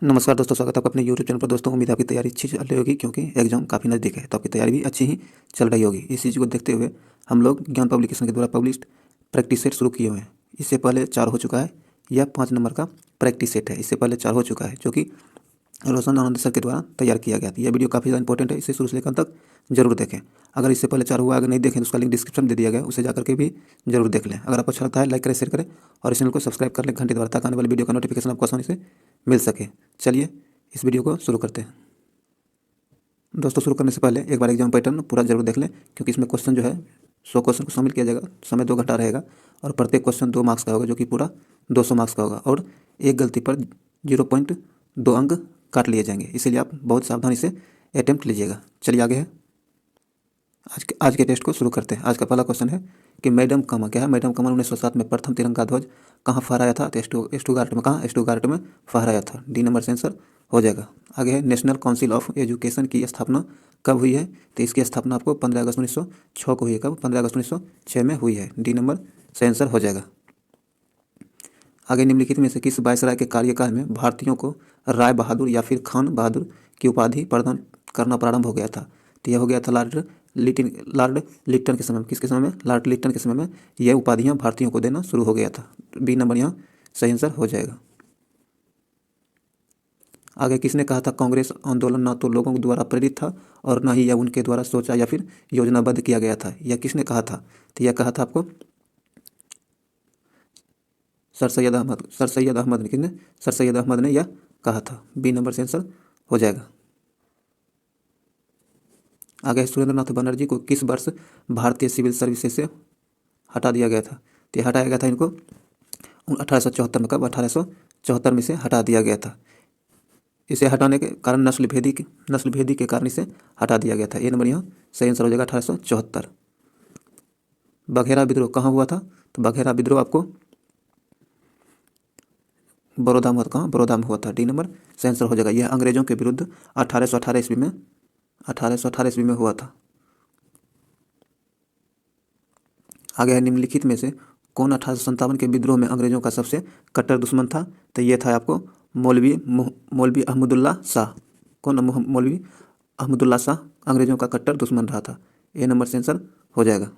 नमस्कार दोस्तों, स्वागत है आपका अपने यूट्यूब चैनल पर। दोस्तों, उम्मीद है आपकी तैयारी अच्छी चल रही होगी क्योंकि एग्जाम काफ़ी नज़दीक है, तो आपकी तैयारी भी अच्छी ही चल रही होगी। इस चीज़ को देखते हुए हम लोग ज्ञान पब्लिकेशन के द्वारा पब्लिश्ड प्रैक्टिस सेट शुरू किए हुए हैं। इससे पहले 4 हो चुका है, यह 5 नंबर का प्रैक्टिस सेट है। इससे पहले 4 हो चुका है जो कि रोशन आनंद सर के द्वारा तैयार किया गया था। यह वीडियो काफ़ी ज़्यादा इंपॉर्टेंट है, इसे शुरू से लेकर अंत तक जरूर देखें। अगर इससे पहले 4 हुआ, अगर नहीं देखें तो उसका लिंक डिस्क्रिप्शन में दे दिया गया है, उसे जाकर के भी जरूर देख लें। अगर आपको अच्छा लगता है लाइक करें, शेयर करें और इस चैनल को सब्सक्राइब कर लें घंटे द्वारा, ताकि आने वाली वीडियो का नोटिफिकेशन आपको आसानी से मिल सके। चलिए इस वीडियो को शुरू करते हैं। दोस्तों, शुरू करने से पहले एक बार एग्जाम पैटर्न पूरा जरूर देख लें, क्योंकि इसमें क्वेश्चन जो है 100 क्वेश्चन को शामिल किया जाएगा। समय 2 घंटा रहेगा और प्रत्येक क्वेश्चन 2 मार्क्स का होगा, जो कि पूरा 200 मार्क्स का होगा। और एक गलती पर 0.2 अंक काट लिए जाएंगे, इसीलिए आप बहुत सावधानी से अटैम्प्ट लीजिएगा। चलिए आगे है, आज के टेस्ट को शुरू करते हैं। आज का पहला क्वेश्चन है कि मैडम कमल क्या है। मैडम कमल 1907 में प्रथम तिरंगा ध्वज कहाँ फहराया था? तो स्टुटगार्ट में। कहाँ? स्टुटगार्ट में फहराया था। डी नंबर से आंसर हो जाएगा। आगे है, नेशनल काउंसिल ऑफ एजुकेशन की स्थापना कब हुई है? तो इसकी स्थापना आपको 15 अगस्त 1906 को हुई है। कब? 15 अगस्त 1906 में हुई है। डी नंबर से आंसर हो जाएगा। आगे, निम्नलिखित में से किस वायसराय के कार्यकाल में भारतीयों को राय बहादुर या फिर खान बहादुर की उपाधि प्रदान करना प्रारंभ हो गया था? तो यह हो गया था लॉर्ड लिट्टन के समय में। किसके समय में? लॉर्ड लिट्टन के समय में यह उपाधियां भारतीयों को देना शुरू हो गया था। बी नंबर यहाँ सही आंसर हो जाएगा। आगे, किसने कहा था कांग्रेस आंदोलन ना तो लोगों द्वारा प्रेरित था और ना ही यह उनके द्वारा सोचा या फिर योजनाबद्ध किया गया था? यह किसने कहा था? तो यह कहा था आपको सर सैयद अहमद ने। किसने? सर सैयद अहमद ने यह कहा था। बी नंबर से आंसर हो जाएगा। आगे, सुरेंद्रनाथ बनर्जी को किस वर्ष भारतीय सिविल सर्विसेज से हटा दिया गया था? तो हटाया गया था इनको 1874 में। कब? 1874 में से हटा दिया गया था। इसे हटाने के कारण नस्ल भेदी के कारण इसे हटा दिया गया था। ए नंबर यहाँ सही आंसर हो जाएगा, 1874। बघेरा विद्रोह कहाँ हुआ था? तो बघेरा विद्रोह आपको बड़ौदा में हुआ था। कहाँ? बड़ौदा में हुआ था। डी नंबर सही आंसर हो जाएगा। यह अंग्रेजों के विरुद्ध 1818 ईस्वी में 1818 ईस्वी में हुआ था। आगे है, निम्नलिखित में से कौन 1857 के विद्रोह में अंग्रेजों का सबसे कट्टर दुश्मन था? तो ये था आपको मौलवी अहमदुल्ला शाह। कौन? मौलवी अहमदुल्ला शाह अंग्रेजों का कट्टर दुश्मन रहा था। ए नंबर से आंसर हो जाएगा।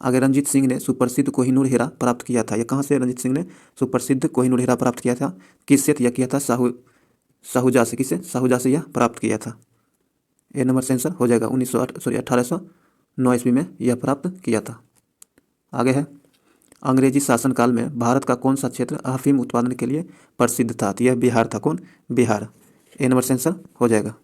आगे, रंजीत सिंह ने सुप्रसिद्ध कोहिनूर हीरा प्राप्त किया था। यह कहाँ से रंजीत सिंह ने सुप्रसिद्ध कोहिनूर हीरा प्राप्त किया था? किससे? यह किया था साहूजा से। किससे? साहूजा से यह प्राप्त किया था। ए नंबर से आंसर हो जाएगा। 1809 ईस्वी में यह प्राप्त किया था। आगे है, अंग्रेजी शासनकाल में भारत का कौन सा क्षेत्र अफीम उत्पादन के लिए प्रसिद्ध था? तो यह बिहार था। कौन? बिहार। ए नंबर से आंसर हो जाएगा।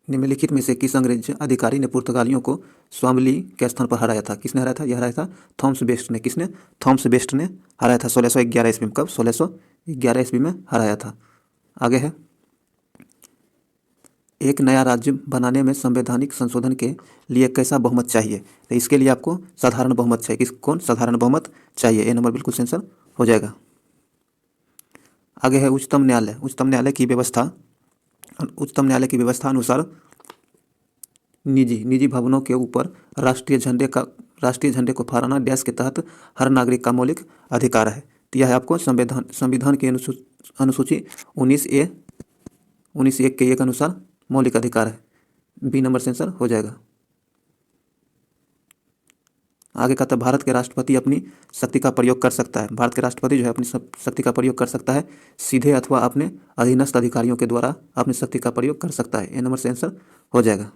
निम्नलिखित में से किस अंग्रेज अधिकारी ने पुर्तगालियों को स्वावली के स्थान पर हराया था? किसने हराया था? यह हराया था थॉमस बेस्ट ने। किसने? थॉमस बेस्ट ने हराया था 1611 ईस्वी में। कब? 1611 ईस्वी में हराया था। आगे है, एक नया राज्य बनाने में संवैधानिक संशोधन के लिए कैसा बहुमत चाहिए? तो इसके लिए आपको साधारण बहुमत चाहिए। कौन? साधारण बहुमत चाहिए। ए नंबर बिल्कुल आंसर हो जाएगा। आगे है, उच्चतम न्यायालय उच्चतम न्यायालय की व्यवस्था अनुसार निजी भवनों के ऊपर राष्ट्रीय झंडे को फहराना डैश के तहत हर नागरिक का मौलिक अधिकार है। तो यह है आपको संविधान की अनुसूची 19 ए के एक अनुसार मौलिक अधिकार है। बी नंबर से आंसर हो जाएगा। आगे कहता है, भारत के राष्ट्रपति अपनी शक्ति का प्रयोग कर सकता है। भारत के राष्ट्रपति जो है अपनी शक्ति का प्रयोग कर सकता है सीधे अथवा अपने अधीनस्थ अधिकारियों के द्वारा अपनी शक्ति का प्रयोग कर सकता है। ए नंबर से आंसर हो जाएगा।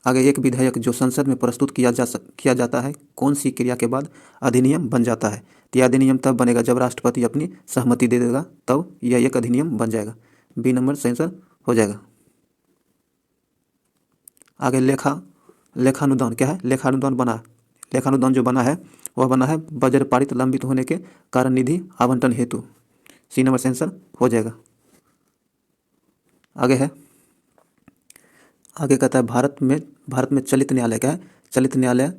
आगे, एक विधेयक जो संसद में प्रस्तुत किया जाता है कौन सी क्रिया के बाद अधिनियम बन जाता है? तो यह अधिनियम तब बनेगा जब राष्ट्रपति अपनी सहमति दे देगा, तब यह एक अधिनियम बन जाएगा। बी नंबर से आंसर हो जाएगा। आगे, लेखानुदान क्या है? लेखानुदान जो बना है वह बना है बजट पारित लंबित होने के कारण निधि आवंटन हेतु। सी नंबर से आंसर हो जाएगा। आगे है, आगे कहता है, भारत में चलित न्यायालय क्या है? चलित न्यायालय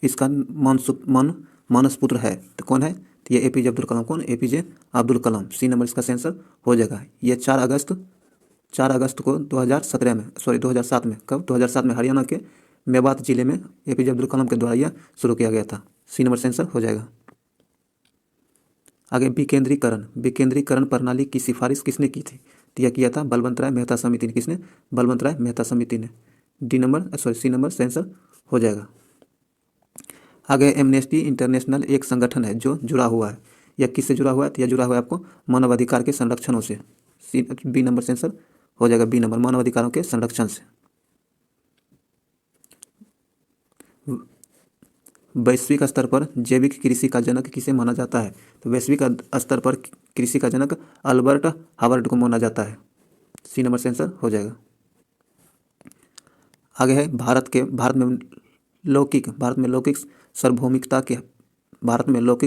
इसका मानस पुत्र है। तो कौन है? तो ये एपीजे अब्दुल कलाम। कौन? एपीजे अब्दुल कलाम। सी नंबर इसका आंसर हो जाएगा। ये 4 अगस्त को 2007 में। कब? 2007 में हरियाणा के मेवात जिले में एपीजे अब्दुल कलाम के द्वारा यह शुरू किया गया था। सी नंबर से आंसर हो जाएगा। आगे विकेंद्रीकरण, विकेंद्रीकरण प्रणाली की सिफारिश किसने की थी? तो यह किया था बलवंत राय मेहता समिति ने। किसने? बलवंत राय मेहता समिति ने। सी नंबर से आंसर हो जाएगा। आगे एमनेस्टी इंटरनेशनल एक संगठन है जो जुड़ा हुआ है, यह किससे जुड़ा हुआ है? तो यह जुड़ा हुआ है आपको मानवाधिकार के संरक्षणों से। बी नंबर से आंसर हो जाएगा, बी नंबर, मानवाधिकारों के संरक्षण से। वैश्विक स्तर पर जैविक कृषि का जनक किसे माना जाता है? तो वैश्विक स्तर पर कृषि का जनक अल्बर्ट हावर्ड को माना जाता है। सी नंबर से आंसर हो जाएगा। आगे है भारत में लौकिक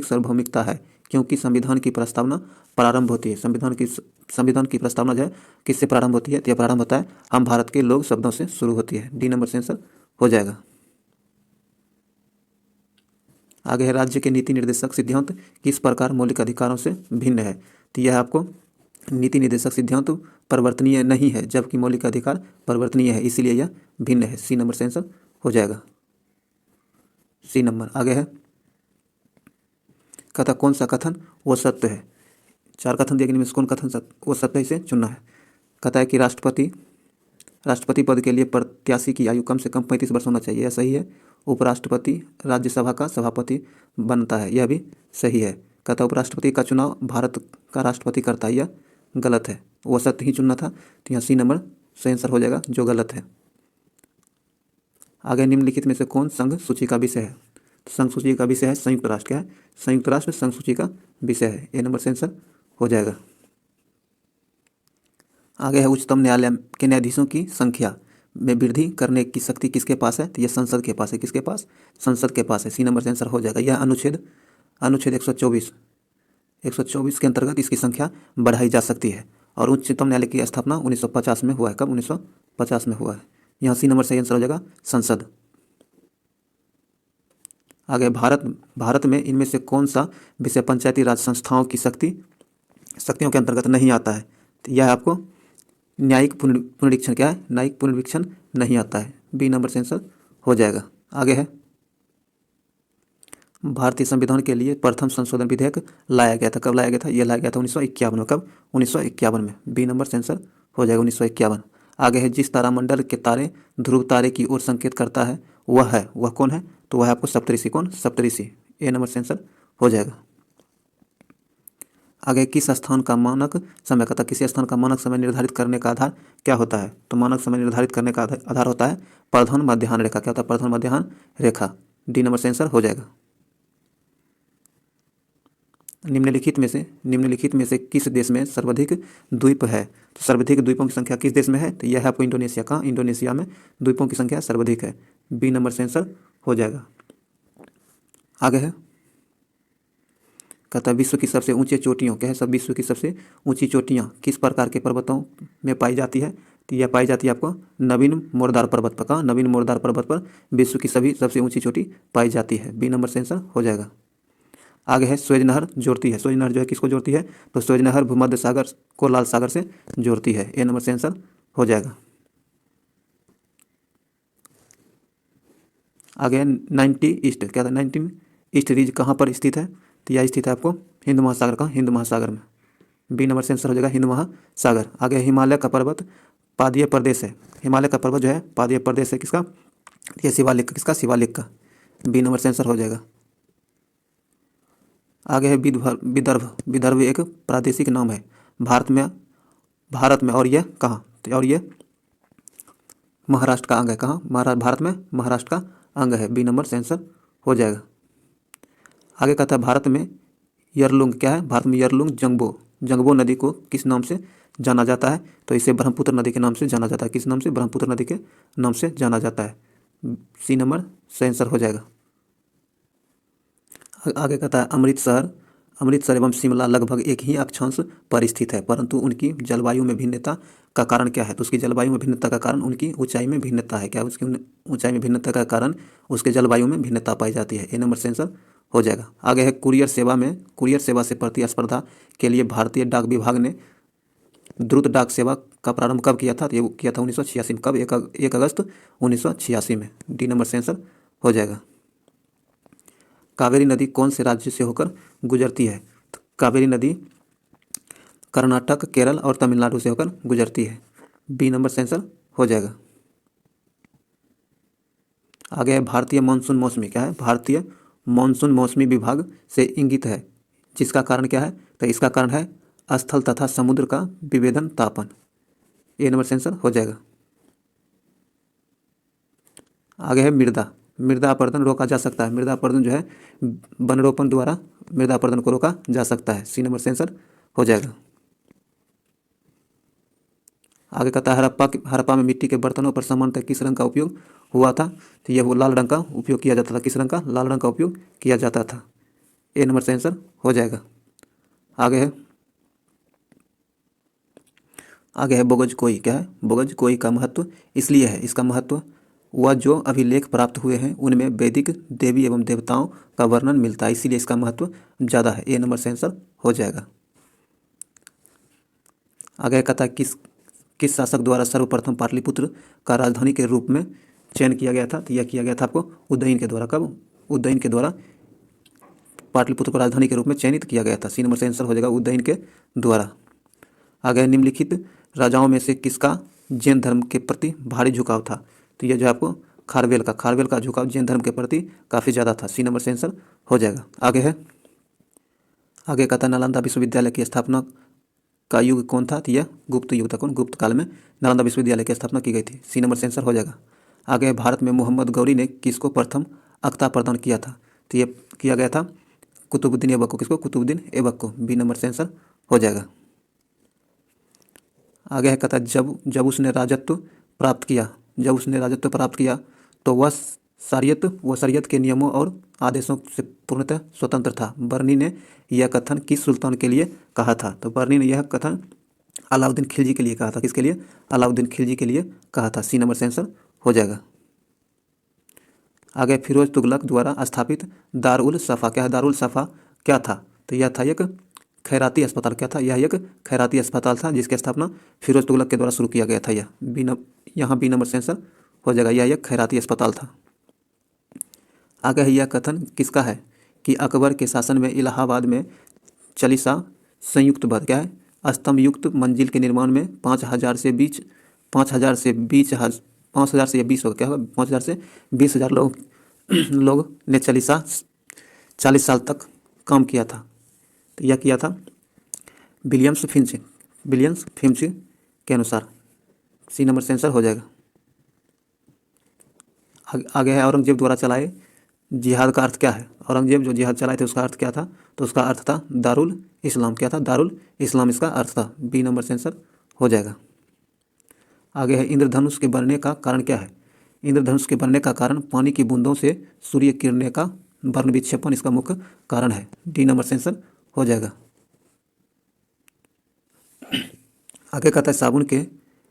सार्वभौमिकता है क्योंकि संविधान की प्रस्तावना प्रारंभ होती है। संविधान की प्रस्तावना जो है किससे प्रारंभ होती है? तो यह प्रारंभ होता है हम भारत के लोग शब्दों से शुरू होती है। डी नंबर से आंसर हो जाएगा। आगे है राज्य के नीति निर्देशक सिद्धांत किस प्रकार मौलिक अधिकारों से भिन्न है? तो यह आपको नीति निर्देशक सिद्धांत परिवर्तनीय नहीं है जबकि मौलिक अधिकार परिवर्तनीय है, इसीलिए यह भिन्न है। सी नंबर से आंसर हो जाएगा, सी नंबर। आगे है कहता कौन सा कथन वो सत्य है? 4 कथन दिए गए, इनमें से कौन कथन वो सत्य है, इसे चुनना है। कहता है कि राष्ट्रपति पद के लिए प्रत्याशी की आयु कम से कम 35 वर्ष होना चाहिए, यह सही है। उपराष्ट्रपति राज्यसभा का सभापति बनता है, यह भी सही है। कहता है उपराष्ट्रपति का चुनाव भारत का राष्ट्रपति करता है, यह गलत है। वो सत्य ही चुनना था, तो यहाँ सी नंबर सही आंसर हो जाएगा, जो गलत है। आगे निम्नलिखित में से कौन संघ सूची का विषय है? तो संघ सूची का विषय है संयुक्त राष्ट्र। क्या है? संयुक्त राष्ट्र संघ सूची का विषय है, ए नंबर से आंसर हो जाएगा। आगे है उच्चतम न्यायालय के न्यायाधीशों की संख्या में वृद्धि करने की शक्ति किसके पास है? तो यह संसद के पास है। किसके पास? संसद के पास है, सी नंबर से आंसर हो जाएगा। यह अनुच्छेद 124 के अंतर्गत इसकी संख्या बढ़ाई जा सकती है। और उच्चतम न्यायालय की स्थापना 1950 में हुआ है। कब? 1950 में हुआ है। यहाँ सी नंबर से आंसर हो जाएगा संसद। आगे भारत में इनमें से कौन सा विषय पंचायती राज संस्थाओं की शक्तियों के अंतर्गत नहीं आता है? तो यह आपको न्यायिक पुनरीक्षण। क्या है? न्यायिक पुनरीक्षण नहीं आता है, बी नंबर से आंसर हो जाएगा। आगे है भारतीय संविधान के लिए प्रथम संशोधन विधेयक लाया गया था। कब लाया गया था? यह लाया गया था 1951 में। कब? 1951 में, बी नंबर से आंसर हो जाएगा 1951। आगे है जिस तारामंडल के तारे ध्रुव तारे की ओर संकेत करता है वह कौन है? तो वह है आपको सप्तऋषि। कौन? सप्तऋषि, ए नंबर से आंसर हो जाएगा। आगे किस स्थान का मानक समय, कहता किसी स्थान का मानक समय निर्धारित करने का आधार क्या होता है? तो मानक समय निर्धारित करने का आधार होता है प्रधान मध्याह्न रेखा। क्या होता है? प्रधान मध्याह्न रेखा, डी नंबर से आंसर हो जाएगा। निम्नलिखित में से किस देश में सर्वाधिक द्वीप है? तो सर्वाधिक द्वीपों की संख्या किस देश में है? तो यह है आपको इंडोनेशिया का। इंडोनेशिया में द्वीपों की संख्या सर्वाधिक है, बी नंबर से आंसर हो जाएगा। आगे है कहता है विश्व की सबसे ऊंची चोटियों, क्या है सब? विश्व की सबसे ऊंची चोटियाँ किस प्रकार के पर्वतों में पाई जाती है? तो यह पाई जाती है आपको नवीन मोरदार पर्वत पर। कहाँ? नवीन मोरदार पर्वत पर विश्व की सबसे ऊंची चोटी पाई जाती है, बी नंबर से आंसर हो जाएगा। आगे है स्वेज नहर जोड़ती है। स्वेज नहर जो है किसको जोड़ती है? तो स्वेज नहर भूमध्य सागर को लाल सागर से जोड़ती है, ए नंबर से आंसर हो जाएगा। आगे है 90 ईस्ट। क्या था? 19 ईस्ट रीज कहाँ पर स्थित है? तो यह स्थित है आपको हिंद महासागर का, हिंद महासागर में, बी नंबर से आंसर हो जाएगा हिंद महासागर। आगे हिमालय का पर्वत पादीय प्रदेश है। हिमालय का पर्वत जो है पादीय प्रदेश है, किसका? ये शिवालिक का। किसका? शिवालिक का, बी नंबर से आंसर हो जाएगा। आगे है विदर्भ एक प्रादेशिक नाम है भारत में और यह कहाँ? तो और ये महाराष्ट्र का अंग है। कहाँ? भारत में महाराष्ट्र का अंग है, बी नंबर से आंसर हो जाएगा। आगे कहता है भारत में यरलुंग। क्या है? भारत में यरलुंग जंगबो नदी को किस नाम से जाना जाता है? तो इसे ब्रह्मपुत्र नदी के नाम से जाना जाता है। किस नाम से? ब्रह्मपुत्र नदी के नाम से जाना जाता है, सी नंबर से आंसर हो जाएगा। आगे कहता है अमृतसर एवं शिमला लगभग एक ही अक्षांश पर स्थित है परंतु उनकी जलवायु में भिन्नता का कारण क्या है? तो उसकी जलवायु में भिन्नता का कारण उनकी ऊंचाई में भिन्नता है। क्या? उसकी ऊंचाई में भिन्नता का कारण उसके जलवायु में भिन्नता पाई जाती है, ए नंबर से आंसर हो जाएगा। आगे है कुरियर सेवा से प्रतिस्पर्धा के लिए भारतीय डाक विभाग ने द्रुत डाक सेवा का प्रारंभ कब किया था? तो ये किया था 1986 में। कब? 1 अगस्त 1986 में, डी नंबर से आंसर हो जाएगा। कावेरी नदी कौन से राज्य से होकर गुजरती है? तो कावेरी नदी कर्नाटक, केरल और तमिलनाडु से होकर गुजरती है। बी नंबर से आंसर हो जाएगा। आगे है भारतीय मानसून मौसमी, क्या है? भारतीय मानसून मौसमी विभाग से इंगित है, जिसका कारण क्या है? तो इसका कारण है स्थल तथा समुद्र का विभेदन तापन। ए नंबर से आंसर हो जाएगा। आगे है मृदा, मृदा अपरदन रोका जा सकता है। मृदा अपरदन जो है वनरोपण द्वारा मृदा अपरदन को रोका जा सकता है। सी नंबर से आंसर हो जाएगा। आगे कहता है हड़प्पा में मिट्टी के बर्तनों पर सामान्यतः किस रंग का उपयोग हुआ था? तो यह वो लाल रंग का उपयोग किया जाता था। किस रंग का? लाल रंग का उपयोग किया जाता था। ए नंबर से आंसर हो जाएगा। आगे है बोगज कोई, क्या है? बोगज कोई का महत्व इसलिए है, इसका महत्व वह जो अभिलेख प्राप्त हुए हैं उनमें वैदिक देवी एवं देवताओं का वर्णन मिलता है, इसीलिए इसका महत्व ज़्यादा है। ए नंबर से आंसर हो जाएगा। आगे कहता है किस शासक द्वारा सर्वप्रथम पाटलिपुत्र का राजधानी के रूप में चयन किया गया था? तो यह किया गया था आपको उदयन के द्वारा। कब? उदयन के द्वारा पाटलिपुत्र को राजधानी के रूप में चयनित किया गया था। सी नंबर से आंसर हो जाएगा, उदयन के द्वारा। आगे निम्नलिखित राजाओं में से किसका जैन धर्म के प्रति भारी झुकाव था? तो यह जो आपको खारवेल का झुकाव जैन धर्म के प्रति काफ़ी ज़्यादा था। सी नंबर से आंसर हो जाएगा। आगे कहता है नालंदा विश्वविद्यालय की स्थापना का युग कौन था? तो यह गुप्त युग था। कौन? गुप्त काल में नालंदा विश्वविद्यालय की स्थापना की गई थी। सी नंबर से आंसर हो जाएगा। आगे भारत में मोहम्मद गौरी ने किसको प्रथम अख्ता प्रदान किया था? तो यह किया गया था कुतुबुद्दीन ऐबक को। किसको? कुतुबुद्दीन ऐबक को। बी नंबर से आंसर हो जाएगा। आगे है कहता है जब उसने राजत्व प्राप्त किया तो वह शरीयत के नियमों और आदेशों से पूर्णतः स्वतंत्र था। बर्नी ने यह कथन किस सुल्तान के लिए कहा था? तो बर्नी ने यह कथन अलाउद्दीन खिलजी के लिए कहा था। किसके लिए? अलाउद्दीन खिलजी के लिए कहा था। सी नंबर से आंसर हो जाएगा। आगे फिरोज तुगलक द्वारा स्थापित दारुल सफ़ा, क्या है? दारुल सफ़ा क्या था? तो यह था एक खैराती अस्पताल। क्या था? यह एक खैराती अस्पताल था जिसकी स्थापना फिरोज तुगलक के द्वारा शुरू किया गया था। यहाँ बी नंबर से आंसर हो जाएगा। यह एक खैराती अस्पताल था। आगे है यह कथन किसका है कि अकबर के शासन में इलाहाबाद में चालीसा संयुक्त बद्ध, क्या है? स्तंभ युक्त मंजिल के निर्माण में 5,000 से 20 होगा, क्या होगा? 5,000 से 20,000 लोग ने 40 साल तक काम किया था। तो यह किया था विलियम्स फिंच के अनुसार। सी नंबर से आंसर हो जाएगा। आगे है औरंगजेब द्वारा चलाए जिहाद का अर्थ क्या है? औरंगजेब जो जिहाद चलाए थे उसका अर्थ क्या था? तो उसका अर्थ था दारुल इस्लाम। क्या था? दारुल इस्लाम इसका अर्थ था। बी नंबर से आंसर हो जाएगा। आगे है इंद्रधनुष के बनने का कारण क्या है? इंद्रधनुष के बनने का कारण पानी की बूंदों से सूर्य किरणें का वर्ण विक्षेपण इसका मुख्य कारण है। डी नंबर से आंसर हो जाएगा। आगे कहता है साबुन के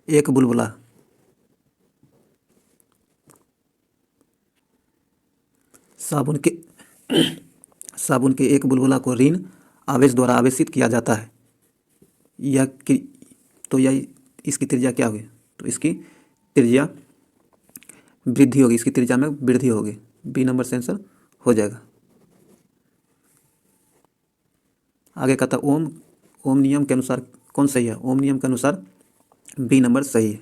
एक बुलबुला एक बुलबुला को ऋण आवेश द्वारा आवेशित किया जाता है। इसकी त्रिज्या क्या होगी? तो इसकी त्रिज्या वृद्धि होगी। इसकी त्रिज्या में वृद्धि होगी। बी नंबर से आंसर हो जाएगा। आगे कहता है ओम नियम के अनुसार कौन सही है? ओम नियम के अनुसार बी नंबर सही है।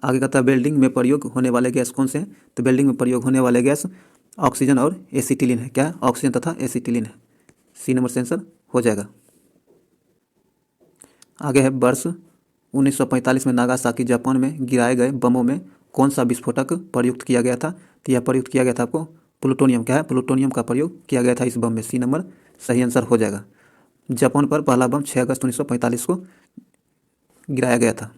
आगे कहता है वेल्डिंग में प्रयोग होने वाले गैस कौन से हैं? तो वेल्डिंग में प्रयोग होने वाले गैस ऑक्सीजन और एसिटिलीन है। क्या है? ऑक्सीजन तथा एसिटिलीन है। सी नंबर से आंसर हो जाएगा। आगे है वर्ष 1945 में नागासाकी जापान में गिराए गए बमों में कौन सा विस्फोटक प्रयुक्त किया गया था? तो यह प्रयुक्त किया गया था आपको प्लूटोनियम। क्या है? प्लूटोनियम का प्रयोग किया गया था इस बम में। सी नंबर सही आंसर हो जाएगा। जापान पर पहला बम 6 अगस्त 1945 को गिराया गया था,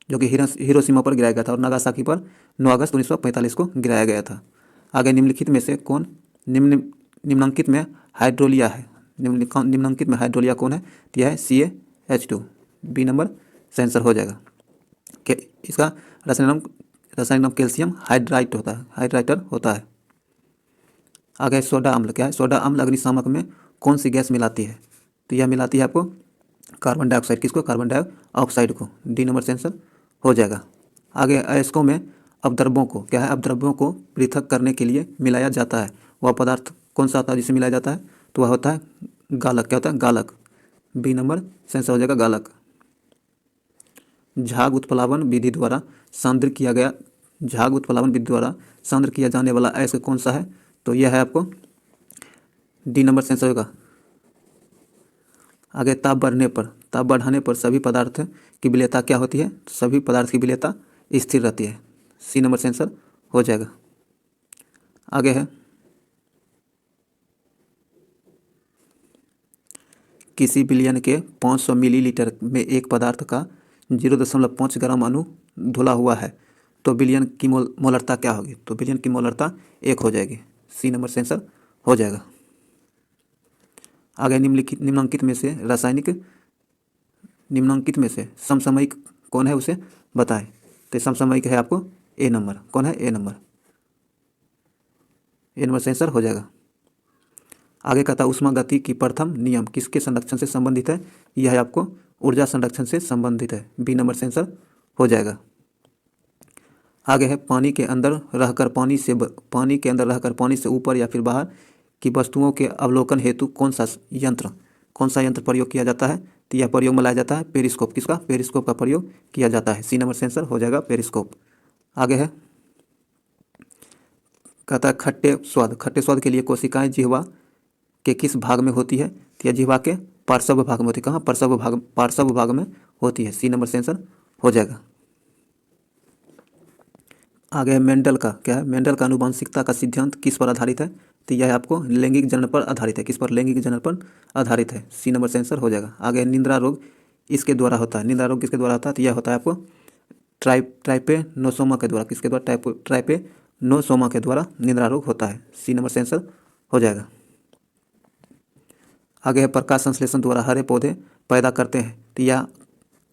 जो कि हिरोशिमा पर गिराया गया था, और नागासाकी पर 9 अगस्त 1945 को गिराया गया था। आगे निम्नलिखित में से कौन निम्नांकित में हाइड्रोलिया है? निम्नांकित में हाइड्रोलिया कौन है? तो यह है CaH2। बी नंबर से आंसर हो जाएगा। इसका रासायनिक नाम कैल्शियम हाइड्राइटर होता है। आगे सोडा अम्ल। क्या है? सोडा अम्ल अग्निशामक में कौन सी गैस मिलाती है? तो यह मिलाती है आपको कार्बन डाइऑक्साइड। किसको? कार्बन डाइऑक्साइड को। डी नंबर से आंसर हो जाएगा। आगे अयस्कों में अपद्रव्यों को क्या है, अपद्रव्यों को पृथक करने के लिए मिलाया जाता है। वह पदार्थ कौन सा होता है जिसे मिलाया जाता है? तो वह होता है गालक। क्या होता है? गालक। बी नंबर सेंसर हो जाएगा गालक। झाग उत्प्लावन विधि द्वारा सांद्र किया गया, झाग उत्प्लावन विधि द्वारा सांद्र किया जाने वाला अयस्क कौन सा है? तो यह है आपको डी नंबर सेंसर होगा। आगे ताप बढ़ाने पर सभी पदार्थ की विलेयता क्या होती है? तो सभी पदार्थ की विलेयता स्थिर रहती है। सी नंबर सेंसर हो जाएगा। आगे है किसी विलयन के 500 मिलीलीटर में एक पदार्थ का 0.5 ग्राम अणु धुला हुआ है, तो विलयन की मोलरता क्या होगी? तो विलयन की मोलरता 1 हो जाएगी। सी नंबर सेंसर हो जाएगा। आगे निम्नांकित में से समसामयिक कौन है उसे बताएं। तो समसामयिक है आपको ए नंबर। कौन है? ए नंबर। ए नंबर सेंसर हो जाएगा। आगे कहता है ऊष्मा गति की प्रथम नियम किसके संरक्षण से संबंधित है? यह है आपको ऊर्जा संरक्षण से संबंधित है। बी नंबर सेंसर हो जाएगा। आगे है पानी के अंदर रहकर पानी से ऊपर या फिर बाहर की वस्तुओं के अवलोकन हेतु कौन सा यंत्र प्रयोग किया जाता है? तो यह प्रयोग में लाया जाता है पेरिस्कोप। किसका? पेरिस्कोप का प्रयोग किया जाता है। सी नंबर सेंसर हो जाएगा पेरिस्कोप। आगे है कहता है खट्टे स्वाद के लिए कोशिकाएं जिह्वा के किस भाग में होती है? तो यह जिह्वा के पार्श्व भाग में होती है। कहाँ? पार्श्व भाग में होती है। सी नंबर सेंसर हो जाएगा। आगे है मेंडल का क्या है? मेंडल का आनुवंशिकता का सिद्धांत किस पर आधारित है? तो यह आपको लैंगिक जनन पर आधारित है। किस पर? लैंगिक जनन पर आधारित है। सी नंबर सेंसर हो जाएगा। आगे है निद्रा रोग इसके द्वारा होता है। निद्रा रोग किसके द्वारा होता है? तो यह होता है आपको ट्राइपेनोसोमा के द्वारा। किसके द्वारा? ट्राइपेनोसोमा के द्वारा निद्रा रोग होता है। सी नंबर सेंसर हो जाएगा। आगे है प्रकाश संश्लेषण द्वारा हरे पौधे पैदा करते हैं, तो यह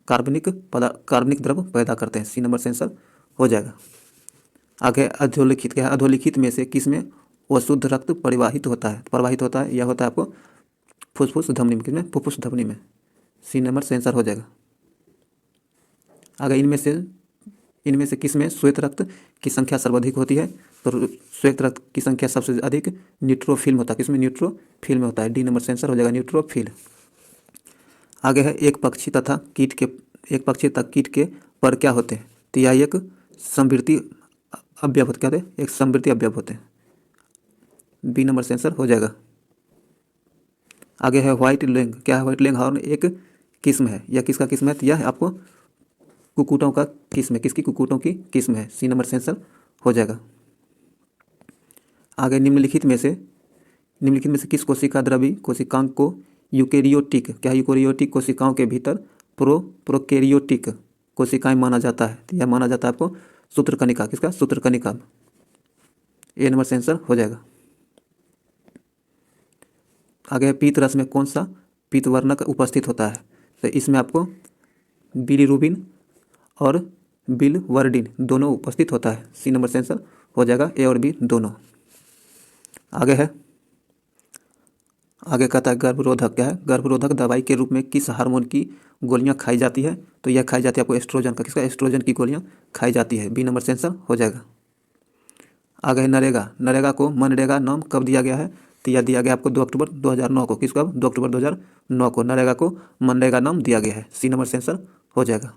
कार्बनिक द्रव पैदा करते हैं। सी नंबर सेंसर हो जाएगा। आगे अधोलिखित क्या है? अधोलिखित में से किस में अशुद्ध रक्त प्रवाहित होता है? यह होता है आपको फुफ्फुस धमनी में। किसमें? फुफ्फुस धमनी में। सी नंबर सेंसर हो जाएगा। आगे इनमें से किस में श्वेत रक्त की संख्या सर्वाधिक होती है? तो श्वेत रक्त की संख्या सबसे अधिक न्यूट्रोफिल में होता है। किसमें? न्यूट्रोफिल में होता है। डी नंबर सेंसर हो जाएगा न्यूट्रोफिल। आगे है एक पक्षी तक कीट के पर क्या होते हैं? तो यह एक समवृत्ति अवयव होते। क्या होते हैं? एक समवृत्ति अवयव होते हैं। बी नंबर सेंसर हो जाएगा। आगे है व्हाइट लैंग क्या है? व्हाइट लैंग हॉर्न एक किस्म है। यह किसका किस्म है? तो यह आपको कुक्कुटों का किस्म है। किसकी? कुक्कुटों की किस्म है। सी नंबर सेंसर हो जाएगा। आगे निम्नलिखित में से किस कोशिका द्रवी कोशिकांग को यूकेरियोटिक क्या है? यूकेरियोटिक कोशिकाओं के भीतर प्रोकैरियोटिक कोशिकाएं माना जाता है? तो यह माना जाता है आपको सूत्रकणिका। किसका? सूत्रकणिका। ए नंबर सेंसर हो जाएगा। आगे पीत रस में कौन सा पीतवर्णक उपस्थित होता है? तो इसमें आपको बिलीरुबिन और बिलवर्डिन दोनों उपस्थित होता है। सी नंबर सेंसर हो जाएगा। ए और बी दोनों। आगे कहता है गर्भरोधक क्या है? गर्भरोधक दवाई के रूप में किस हार्मोन की गोलियां खाई जाती है? तो यह खाई जाती है आपको एस्ट्रोजन का। किसका? एस्ट्रोजन की गोलियां खाई जाती है। बी नंबर सेंसर हो जाएगा। आगे है नरेगा को मनरेगा नाम कब दिया गया है? तो यह दिया गया आपको 2 अक्टूबर 2009 को। किसको? 2 अक्टूबर 2009 को नरेगा को मनरेगा नाम दिया गया है। सी नंबर सेंसर हो जाएगा।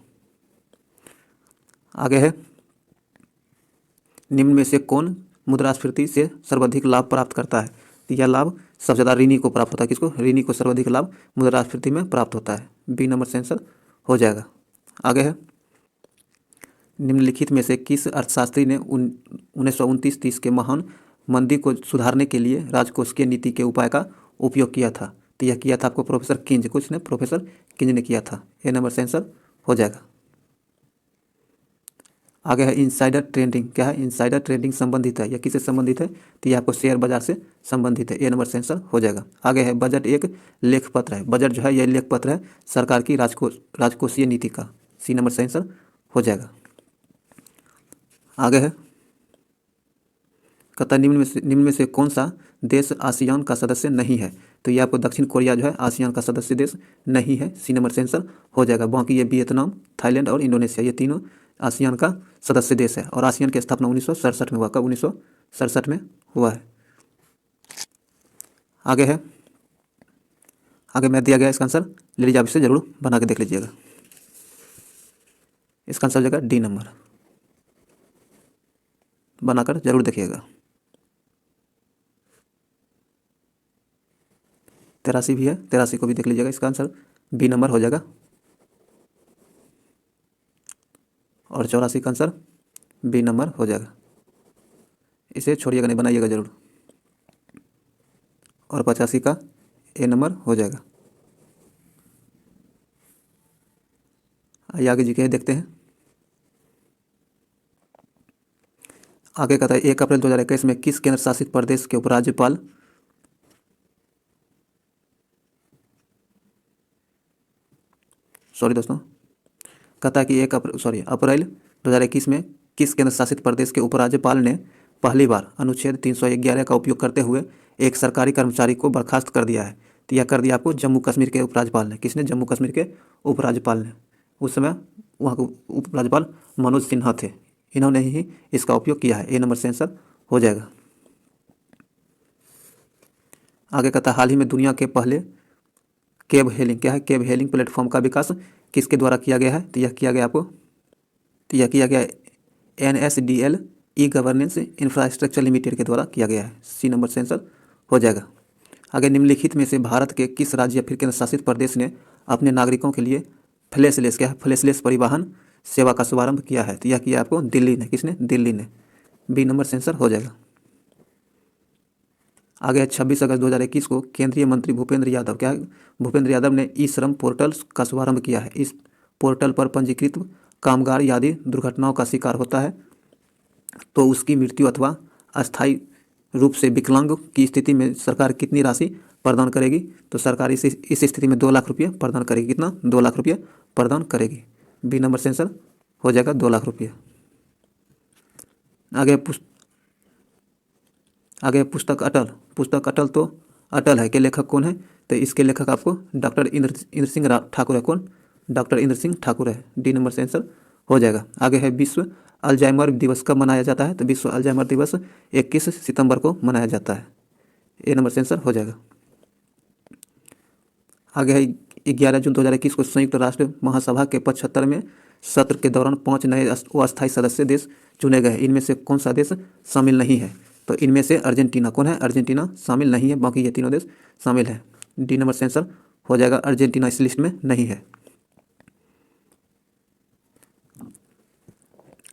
आगे है निम्न में से कौन मुद्रास्फीति से सर्वाधिक लाभ प्राप्त करता है? तो यह लाभ सबसे ज़्यादा ऋणी को प्राप्त होता है। किसको? ऋणी को सर्वाधिक लाभ मुद्रास्फीति में प्राप्त होता है। बी नंबर सेंसर हो जाएगा। आगे है निम्नलिखित में से किस अर्थशास्त्री ने 1929-30 के महान मंदी को सुधारने के लिए राजकोषीय नीति के उपाय का उपयोग किया था? तो यह किया था आपको प्रोफेसर किंज ने किया था। ए नंबर सेंसर हो जाएगा। आगे है इनसाइडर ट्रेडिंग क्या है? इनसाइडर ट्रेडिंग संबंधित है। यह किससे संबंधित है? तो यह आपको शेयर बाजार से संबंधित है। ए नंबर सेंसर हो जाएगा। आगे है बजट एक लेखपत्र है। बजट जो है यह लेखपत्र है सरकार की राजकोषीय नीति का। सी नंबर सेंसर हो जाएगा। आगे है कहता निम्न में से कौन सा देश आसियान का सदस्य नहीं है? तो यह आपको दक्षिण कोरिया जो है आसियान का सदस्य देश नहीं है। सी नंबर सेंसर हो जाएगा। बाकी ये वियतनाम, थाईलैंड और इंडोनेशिया ये तीनों आसियान का सदस्य देश है और आसियान की स्थापना 1967 में हुआ। कब? 1967 में हुआ है। आगे है, आगे मैथ दिया गया, इसका आंसर ले लीजिए, आप इसे जरूर बना के देख लीजिएगा। इसका आंसर हो जाएगा डी नंबर, बनाकर जरूर देखिएगा। 83 भी है, 83 को भी देख लीजिएगा, इसका आंसर बी नंबर हो जाएगा। और 84 का आंसर बी नंबर हो जाएगा। इसे छोड़िएगा नहीं, बनाइएगा जरूर। और 85 का ए नंबर हो जाएगा। आइए आगे जीके देखते हैं। आगे कहता है 1 अप्रैल 2021 में किस केंद्र शासित प्रदेश के उपराज्यपाल कहता है कि अप्रैल 2021 में किस केंद्र शासित प्रदेश के उपराज्यपाल ने पहली बार अनुच्छेद 311 का उपयोग करते हुए एक सरकारी कर्मचारी को बर्खास्त कर दिया है? तो यह कर दिया आपको जम्मू कश्मीर के उपराज्यपाल ने। किसने? जम्मू कश्मीर के उपराज्यपाल ने। उस समय वहाँ के उपराज्यपाल मनोज सिन्हा थे, इन्होंने ही इसका उपयोग किया है। ए नंबर से आंसर हो जाएगा। आगे कहता है हाल ही में दुनिया के पहले केब हेलिंग, क्या है? केब हेलिंग प्लेटफॉर्म का विकास किसके द्वारा किया गया है? तो यह किया गया NSDL e governance infrastructure limited के द्वारा किया गया है। सी नंबर से आंसर हो जाएगा। आगे निम्नलिखित में से भारत के किस राज्य या फिर केंद्र शासित प्रदेश ने अपने नागरिकों के लिए फ्लैशलेस परिवहन सेवा का शुभारंभ किया है? तो यह किया आपको दिल्ली ने। किसने? दिल्ली ने। बी नंबर से आंसर हो जाएगा। आगे 26 अगस्त 2021 को केंद्रीय मंत्री भूपेंद्र यादव, क्या है? भूपेंद्र यादव ने ई श्रम पोर्टल का शुभारंभ किया है। इस पोर्टल पर पंजीकृत कामगार यदि दुर्घटनाओं का शिकार होता है तो उसकी मृत्यु अथवा अस्थायी रूप से विकलांग की स्थिति में सरकार कितनी राशि प्रदान करेगी? तो सरकार इस स्थिति में 2 लाख रुपये प्रदान करेगी। कितना? 2 लाख रुपये प्रदान करेगी। बी नंबर से आंसर हो जाएगा 2 लाख रुपये। आगे पुस्तक अटल तो अटल है के लेखक कौन है? तो इसके लेखक आपको डॉक्टर इंद्र सिंह ठाकुर है। कौन? डॉक्टर इंद्र सिंह ठाकुर है। डी नंबर से आंसर हो जाएगा। आगे है विश्व अल्जाइमर दिवस कब मनाया जाता है? तो विश्व अल्जाइमर दिवस 21 सितंबर को मनाया जाता है। ए नंबर से आंसर हो जाएगा। आगे है 11 जून 2021 को संयुक्त राष्ट्र महासभा के 75वें सत्र के दौरान 5 नए अस्थायी सदस्य देश चुने गए। इनमें से कौन सा देश शामिल नहीं है? तो इनमें से अर्जेंटीना। कौन है? अर्जेंटीना शामिल नहीं है, बाकी ये तीनों देश शामिल है। डी नंबर से आंसर हो जाएगा। अर्जेंटीना इस लिस्ट में नहीं है।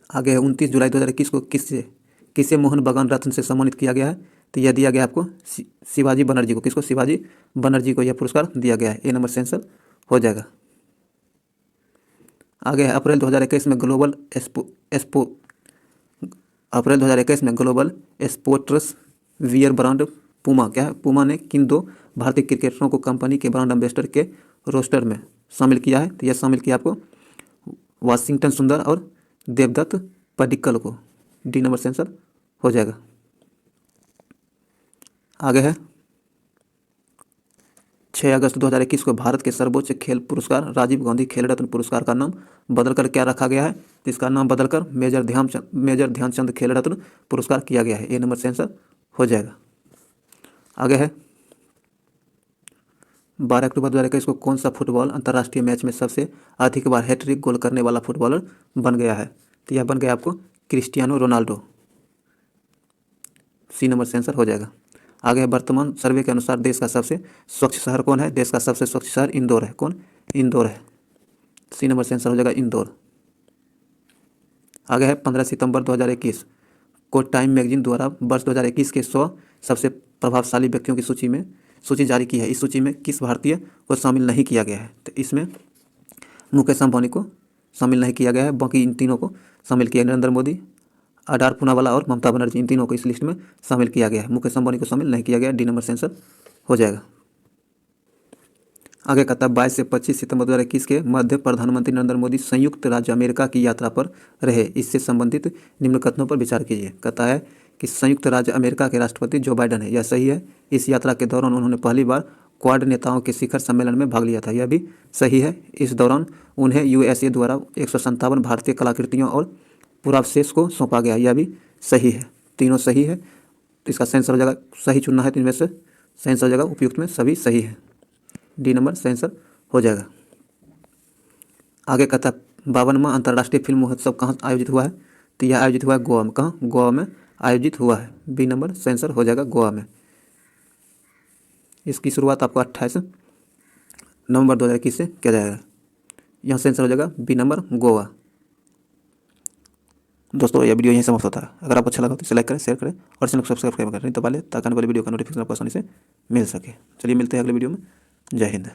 आगे है 29 जुलाई 2021 को किसे मोहन बागान रत्न से सम्मानित किया गया है? तो यह दिया गया आपको शिवाजी बनर्जी को। किसको? शिवाजी बनर्जी को यह पुरस्कार दिया गया है। ए नंबर से आंसर हो जाएगा। आगे है अप्रैल 2021 में global sports wear brand Puma, क्या है? पूमा ने किन 2 भारतीय क्रिकेटरों को कंपनी के ब्रांड एम्बेसडर के रोस्टर में शामिल किया है? तो यह शामिल किया आपको वाशिंगटन सुंदर और देवदत्त पडिक्कल को। डी नंबर से आंसर हो जाएगा। आगे है 6 अगस्त 2021 को भारत के सर्वोच्च खेल पुरस्कार राजीव गांधी खेल रत्न पुरस्कार का नाम बदलकर क्या रखा गया है? तो इसका नाम बदलकर मेजर ध्यानचंद खेल रत्न पुरस्कार किया गया है। ए नंबर से आंसर हो जाएगा। आगे है 12 अक्टूबर 2021 को कौन सा फुटबॉल अंतर्राष्ट्रीय मैच में सबसे अधिक बार हैट्रिक गोल करने वाला फुटबॉलर बन गया है? तो यह बन गया आपको क्रिस्टियानो रोनाल्डो। सी नंबर से आंसर हो जाएगा। आगे है वर्तमान सर्वे के अनुसार देश का सबसे स्वच्छ शहर कौन है? देश का सबसे स्वच्छ शहर इंदौर है। कौन? इंदौर है। सी नंबर से आंसर हो जाएगा इंदौर। आगे है 15 सितंबर 2021 को टाइम मैगजीन द्वारा वर्ष 2021 के 100 सबसे प्रभावशाली व्यक्तियों की सूची जारी की है। इस सूची में किस भारतीय को शामिल नहीं किया गया है? तो इसमें मुकेश अंबानी को शामिल नहीं किया गया है, बाकी इन तीनों को शामिल किया। नरेंद्र मोदी, आधार पूनावाला और ममता बनर्जी, इन तीनों को इस लिस्ट में शामिल किया गया है। मुकेश अंबानी को शामिल नहीं किया गया। डी नंबर से आंसर हो जाएगा। आगे कहता है 22 से 25 सितंबर 2021 के मध्य प्रधानमंत्री नरेंद्र मोदी संयुक्त राज्य अमेरिका की यात्रा पर रहे। इससे संबंधित निम्न कथनों पर विचार कीजिए। कहता है कि संयुक्त राज्य अमेरिका के राष्ट्रपति जो बाइडन है, यह सही है। इस यात्रा के दौरान उन्होंने पहली बार क्वाड नेताओं के शिखर सम्मेलन में भाग लिया था, यह भी सही है। इस दौरान उन्हें यूएसए द्वारा 157 भारतीय कलाकृतियों और पुरावशेष को सौंपा गया, यह भी सही है। तीनों सही है, तो इसका सही आंसर हो जाएगा, सही चुनना है तो इनमें से सही आंसर हो जाएगा, उपयुक्त में सभी सही है, डी नंबर सही आंसर हो जाएगा। आगे कहता है 52वां अंतर्राष्ट्रीय फिल्म महोत्सव कहाँ आयोजित हुआ है, तो यह आयोजित हुआ है गोवा में। कहाँ? गोवा में आयोजित हुआ है, बी नंबर सही आंसर हो जाएगा, गोवा में। इसकी शुरुआत आपको 28 नवंबर 2021 से किया जाएगा, यहाँ सही आंसर हो जाएगा बी नंबर, गोवा। दोस्तों यह वीडियो यहीं समाप्त होता है। अगर आपको अच्छा लगा तो इसे लाइक करें, शेयर करें और चैनल को सब्सक्राइब करें, नहीं तो पहले ताकि आने वाली वीडियो का नोटिफिकेशन आपको आसानी से मिल सके। चलिए मिलते हैं अगले वीडियो में। जय हिंद।